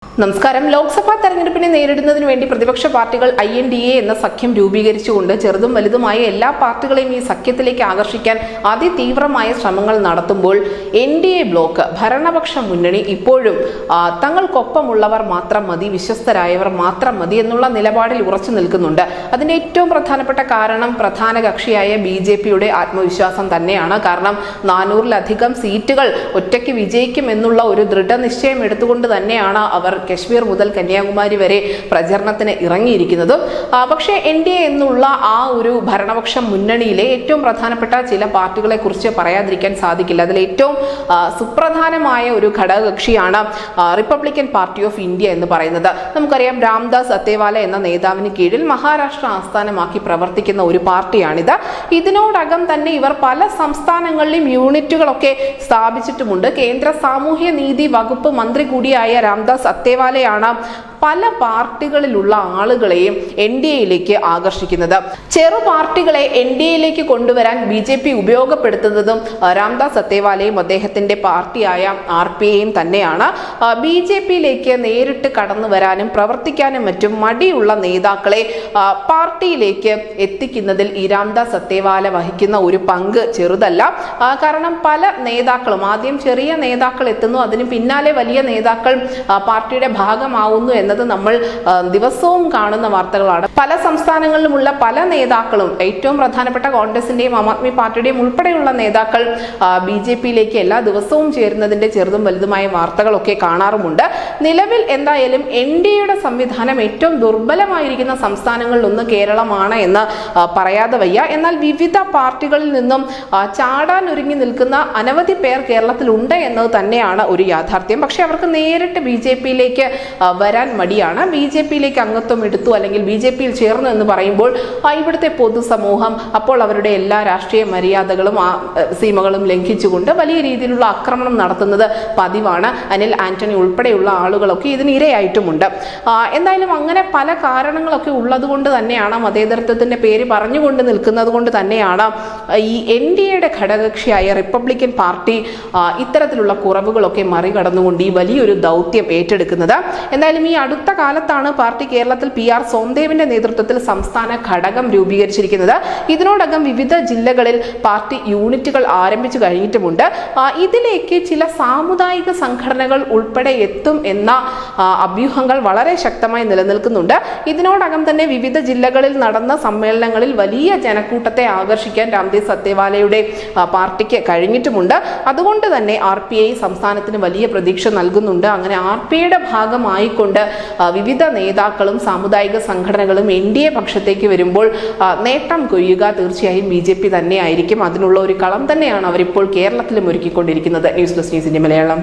നമസ്കാരം. ലോക്സഭാ തെരഞ്ഞെടുപ്പിനെ നേരിടുന്നതിന് വേണ്ടി പ്രതിപക്ഷ പാർട്ടികൾ INDA എന്ന സഖ്യം രൂപീകരിച്ചുകൊണ്ട് ചെറുതും വലുതുമായ എല്ലാ പാർട്ടികളെയും ഈ സഖ്യത്തിലേക്ക് ആകർഷിക്കാൻ അതിതീവ്രമായ ശ്രമങ്ങൾ നടത്തുമ്പോൾ NDA ബ്ലോക്ക് ഭരണപക്ഷ മുന്നണി ഇപ്പോഴും തങ്ങൾക്കൊപ്പമുള്ളവർ മാത്രം മതി, വിശ്വസ്തരായവർ മാത്രം മതി എന്നുള്ള നിലപാടിൽ ഉറച്ചു നിൽക്കുന്നുണ്ട്. അതിന്റെ ഏറ്റവും പ്രധാനപ്പെട്ട കാരണം പ്രധാന കക്ഷിയായ BJPയുടെ ആത്മവിശ്വാസം തന്നെയാണ്. കാരണം 400-ലധികം സീറ്റുകൾ ഒറ്റയ്ക്ക് വിജയിക്കും എന്നുള്ള ഒരു ദൃഢനിശ്ചയം എടുത്തുകൊണ്ട് തന്നെയാണ് അവർ കശ്മീർ മുതൽ കന്യാകുമാരി വരെ പ്രചരണത്തിന് ഇറങ്ങിയിരിക്കുന്നത്. പക്ഷേ NDA എന്നുള്ള ആ ഒരു ഭരണപക്ഷ മുന്നണിയിലെ ഏറ്റവും പ്രധാനപ്പെട്ട ചില പാർട്ടികളെ കുറിച്ച് പറയാതിരിക്കാൻ സാധിക്കില്ല. അതിൽ ഏറ്റവും സുപ്രധാനമായ ഒരു ഘടകകക്ഷിയാണ് റിപ്പബ്ലിക്കൻ പാർട്ടി ഓഫ് ഇന്ത്യ എന്ന് പറയുന്നത്. നമുക്കറിയാം, രാംദാസ് അത്തേവാല എന്ന നേതാവിന് കീഴിൽ മഹാരാഷ്ട്ര ആസ്ഥാനമാക്കി പ്രവർത്തിക്കുന്ന ഒരു പാർട്ടിയാണിത്. ഇതിനോടകം തന്നെ ഇവർ പല സംസ്ഥാനങ്ങളിലും യൂണിറ്റുകളൊക്കെ സ്ഥാപിച്ചിട്ടുമുണ്ട്. കേന്ദ്ര സാമൂഹ്യ നീതി വകുപ്പ് മന്ത്രി കൂടിയായ രാംദാസ് അത്തേവാലയാണ് പല പാർട്ടികളിലുള്ള ആളുകളെയും NDAയിലേക്ക് ആകർഷിക്കുന്നത്. ചെറു പാർട്ടികളെ NDAയിലേക്ക് കൊണ്ടുവരാൻ BJP ഉപയോഗപ്പെടുത്തുന്നതും രാംദാസ് അത്തേവാലയും അദ്ദേഹത്തിന്റെ പാർട്ടിയായ RPAയും തന്നെയാണ്. BJPയിലേക്ക് നേരിട്ട് കടന്നു വരാനും പ്രവർത്തിക്കാനും മറ്റും മടിയുള്ള നേതാക്കളെ പാർട്ടിയിലേക്ക് എത്തിക്കുന്നതിൽ ഈ രാംദാസ് അത്തേവാല വഹിക്കുന്ന ഒരു പങ്ക് ചെറുതല്ല. കാരണം പല നേതാക്കളും ആദ്യം ചെറിയ നേതാക്കൾ എത്തുന്നു, അതിന് പിന്നാലെ വലിയ നേതാക്കൾ പാർട്ടിയുടെ ഭാഗമാവുന്നു എന്നത് നമ്മൾ ദിവസവും കാണുന്ന വാർത്തകളാണ്. പല സംസ്ഥാനങ്ങളിലുമുള്ള പല നേതാക്കളും, ഏറ്റവും പ്രധാനപ്പെട്ട കോൺഗ്രസിന്റെയും ആം ആദ്മി പാർട്ടിയുടെയും ഉൾപ്പെടെയുള്ള നേതാക്കൾ BJPയിലേക്ക് എല്ലാ ദിവസവും ചേരുന്നതിന്റെ ചെറുതും വലുതുമായ വാർത്തകളൊക്കെ കാണാറുമുണ്ട്. നിലവിൽ എന്തായാലും NDAയുടെ സംവിധാനം ഏറ്റവും ദുർബലമായിരിക്കുന്ന സംസ്ഥാനങ്ങളിലൊന്ന് കേരളമാണ് എന്ന് പറയാതെ വയ്യ. എന്നാൽ വിവിധ പാർട്ടികളിൽ നിന്നും ചാടാൻ ഒരുങ്ങി നിൽക്കുന്ന അനവധി പേർ കേരളത്തിലുണ്ട് എന്നത് തന്നെയാണ് ഒരു യാഥാർത്ഥ്യം. പക്ഷെ അവർക്ക് നേരിട്ട് BJPയിലേക്ക് വരാൻ മടിയാണ്. BJPയിലേക്ക് അംഗത്വം എടുത്തു അല്ലെങ്കിൽ BJPയിൽ ചേർന്നു എന്ന് പറയുമ്പോൾ ഇവിടുത്തെ പൊതുസമൂഹം അപ്പോൾ അവരുടെ എല്ലാ രാഷ്ട്രീയ മര്യാദകളും സീമകളും ലംഘിച്ചുകൊണ്ട് വലിയ രീതിയിലുള്ള ആക്രമണം നടത്തുന്നത് പതിവാണ്. അനിൽ ആന്റണി ഉൾപ്പെടെയുള്ള ആളുകളൊക്കെ ഇതിന് ഇരയായിട്ടുമുണ്ട്. എന്തായാലും അങ്ങനെ പല കാരണങ്ങളൊക്കെ ഉള്ളത് കൊണ്ട് തന്നെയാണ്, മതേതരത്വത്തിന്റെ പേര് പറഞ്ഞുകൊണ്ട് നിൽക്കുന്നത് കൊണ്ട് തന്നെയാണ് ഈ NDAയുടെ ഘടകകക്ഷിയായ റിപ്പബ്ലിക്കൻ പാർട്ടി ഇത്തരത്തിലുള്ള കുറവുകളൊക്കെ മറികടന്നുകൊണ്ട് ഈ വലിയൊരു ദൗത്യം ഏറ്റെടുക്കുന്നത്. എന്തായാലും ഈ അടുത്ത കാലത്താണ് പാർട്ടി കേരളത്തിൽ PR സോംദേവിന്റെ നേതൃത്വത്തിൽ സംസ്ഥാന ഘടകം രൂപീകരിച്ചിരിക്കുന്നത്. ഇതിനോടകം വിവിധ ജില്ലകളിൽ പാർട്ടി യൂണിറ്റുകൾ ആരംഭിച്ചു കഴിഞ്ഞിട്ടുമുണ്ട്. ഇതിലേക്ക് ചില സാമുദായിക സംഘടനകൾ ഉൾപ്പെടെ എത്തും എന്ന അഭ്യൂഹങ്ങൾ വളരെ ശക്തമായി നിലനിൽക്കുന്നുണ്ട്. ഇതിനോടകം തന്നെ വിവിധ ജില്ലകളിൽ നടന്ന സമ്മേളനങ്ങളിൽ വലിയ ജനക്കൂട്ടത്തെ ആകർഷിക്കാൻ രാംദാസ് അത്തേവാലയുടെ പാർട്ടിക്ക് കഴിഞ്ഞിട്ടുമുണ്ട്. അതുകൊണ്ട് തന്നെ RPA സംസ്ഥാനത്തിന് വലിയ പ്രതീക്ഷ നൽകുന്നുണ്ട്. അങ്ങനെ RPAയുടെ ഭാഗമായിക്കൊണ്ട് വിവിധ നേതാക്കളും സാമുദായിക സംഘടനകളും NDA പക്ഷത്തേക്ക് വരുമ്പോൾ നേട്ടം കൊയ്യുക തീർച്ചയായും BJP തന്നെയായിരിക്കും. അതിനുള്ള ഒരു കളം തന്നെയാണ് അവരിപ്പോൾ കേരളത്തിലും ഒരുക്കിക്കൊണ്ടിരിക്കുന്നത്. News desk news India Malayalam.